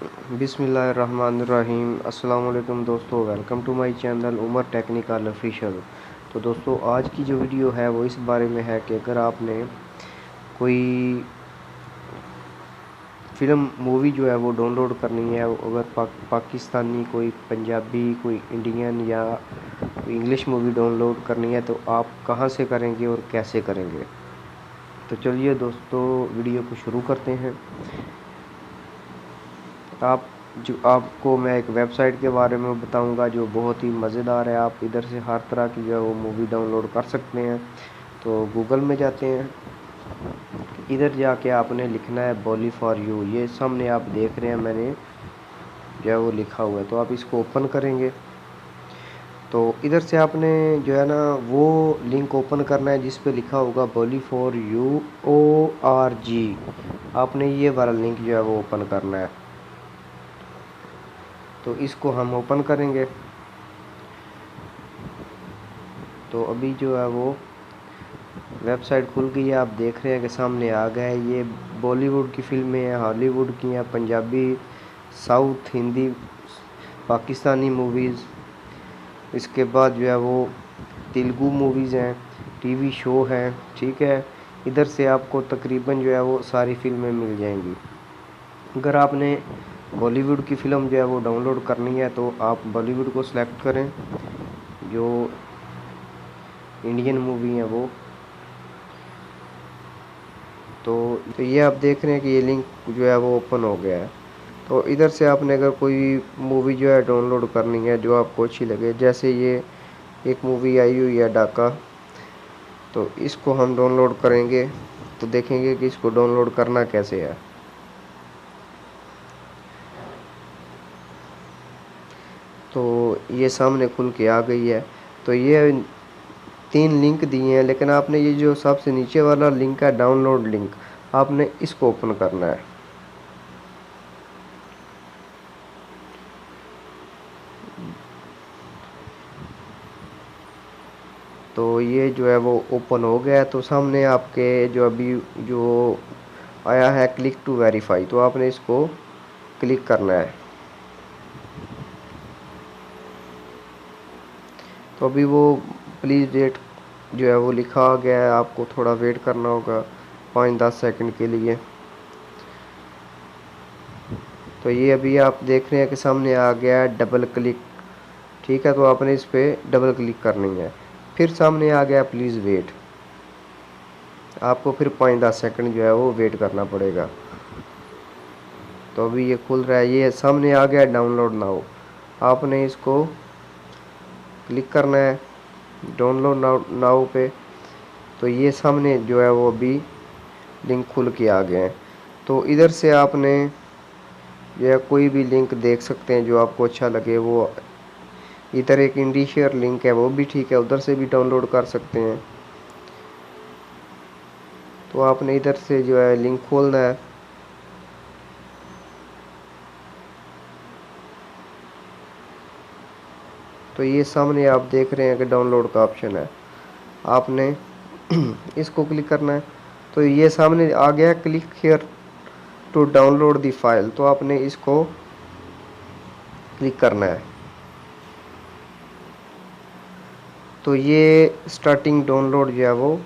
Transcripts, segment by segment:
बिस्मिल्लाहिर्रहमानिर्रहीम। अस्सलाम वालेकुम दोस्तों, welcome to my channel Umar technical official. तो दोस्तों, आज की जो वीडियो है वो इस बारे में है कि अगर आपने कोई फ़िल्म मूवी जो है वो डाउनलोड करनी है, अगर पाकिस्तानी, कोई पंजाबी, कोई इंडियन या कोई इंग्लिश मूवी डाउनलोड करनी है तो आप कहाँ से करेंगे और कैसे करेंगे। तो चलिए दोस्तों, वीडियो को शुरू करते हैं। आपको मैं एक वेबसाइट के बारे में बताऊंगा जो बहुत ही मज़ेदार है। आप इधर से हर तरह की जो है वो मूवी डाउनलोड कर सकते हैं। तो गूगल में जाते हैं, इधर जाके आपने लिखना है बॉली फॉर यू। ये सामने आप देख रहे हैं, मैंने जो है वो लिखा हुआ है। तो आप इसको ओपन करेंगे तो इधर से आपने जो है ना वो लिंक ओपन करना है जिस पे लिखा होगा बॉली फॉर यू ORG। आपने ये वाला लिंक जो है वो ओपन करना है। तो इसको हम ओपन करेंगे तो अभी जो है वो वेबसाइट खुल गई है। आप देख रहे हैं कि सामने आ गया है। ये बॉलीवुड की फ़िल्में हैं, हॉलीवुड की हैं, पंजाबी, साउथ, हिंदी, पाकिस्तानी मूवीज़। इसके बाद जो है वो तेलुगु मूवीज़ हैं, टीवी शो हैं। ठीक है, इधर से आपको तकरीबन जो है वो सारी फ़िल्में मिल जाएंगी। अगर आपने बॉलीवुड की फ़िल्म जो है वो डाउनलोड करनी है तो आप बॉलीवुड को सिलेक्ट करें, जो इंडियन मूवी है वो। तो ये आप देख रहे हैं कि ये लिंक जो है वो ओपन हो गया है। तो इधर से आपने अगर कोई मूवी जो है डाउनलोड करनी है जो आपको अच्छी लगे, जैसे ये एक मूवी आई हुई है डाका, तो इसको हम डाउनलोड करेंगे। तो देखेंगे कि इसको डाउनलोड करना कैसे है। तो ये सामने खुल के आ गई है। तो ये 3 लिंक दिए हैं, लेकिन आपने ये जो सबसे नीचे वाला लिंक है डाउनलोड लिंक, आपने इसको ओपन करना है। तो ये जो है वो ओपन हो गया है। तो सामने आपके जो अभी जो आया है क्लिक टू वेरीफाई, तो आपने इसको क्लिक करना है। तो अभी वो प्लीज़ वेट जो है वो लिखा गया है, आपको थोड़ा वेट करना होगा 5-10 सेकंड के लिए। तो ये अभी आप देख रहे हैं कि सामने आ गया है डबल क्लिक। ठीक है, तो आपने इस पर डबल क्लिक करनी है। फिर सामने आ गया प्लीज़ वेट, आपको फिर 5-10 सेकंड जो है वो वेट करना पड़ेगा। तो अभी ये खुल रहा है, ये सामने आ गया डाउनलोड नाउ। आपने इसको क्लिक करना है डाउनलोड नाउ पे। तो ये सामने जो है वो अभी लिंक खुल के आ गए हैं। तो इधर से आपने या कोई भी लिंक देख सकते हैं जो आपको अच्छा लगे। वो इधर एक इंडिशेयर लिंक है, वो भी ठीक है, उधर से भी डाउनलोड कर सकते हैं। तो आपने इधर से जो है लिंक खोलना है। तो ये सामने आप देख रहे हैं कि डाउनलोड का ऑप्शन है, आपने इसको क्लिक करना है। तो ये सामने आ गया click here to download the file, तो आपने इसको क्लिक करना है। तो ये स्टार्टिंग डाउनलोड जो है वो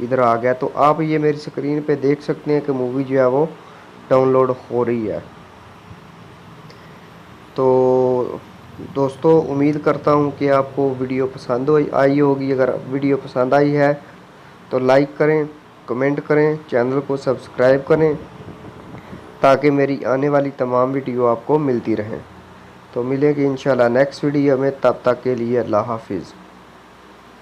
इधर आ गया। तो आप ये मेरी स्क्रीन पे देख सकते हैं कि मूवी जो है वो डाउनलोड हो रही है। तो दोस्तों, उम्मीद करता हूँ कि आपको वीडियो पसंद आई होगी। अगर वीडियो पसंद आई है तो लाइक करें, कमेंट करें, चैनल को सब्सक्राइब करें ताकि मेरी आने वाली तमाम वीडियो आपको मिलती रहें। तो मिलेंगे इंशाल्लाह नेक्स्ट वीडियो में, तब तक के लिए अल्लाह हाफिज़।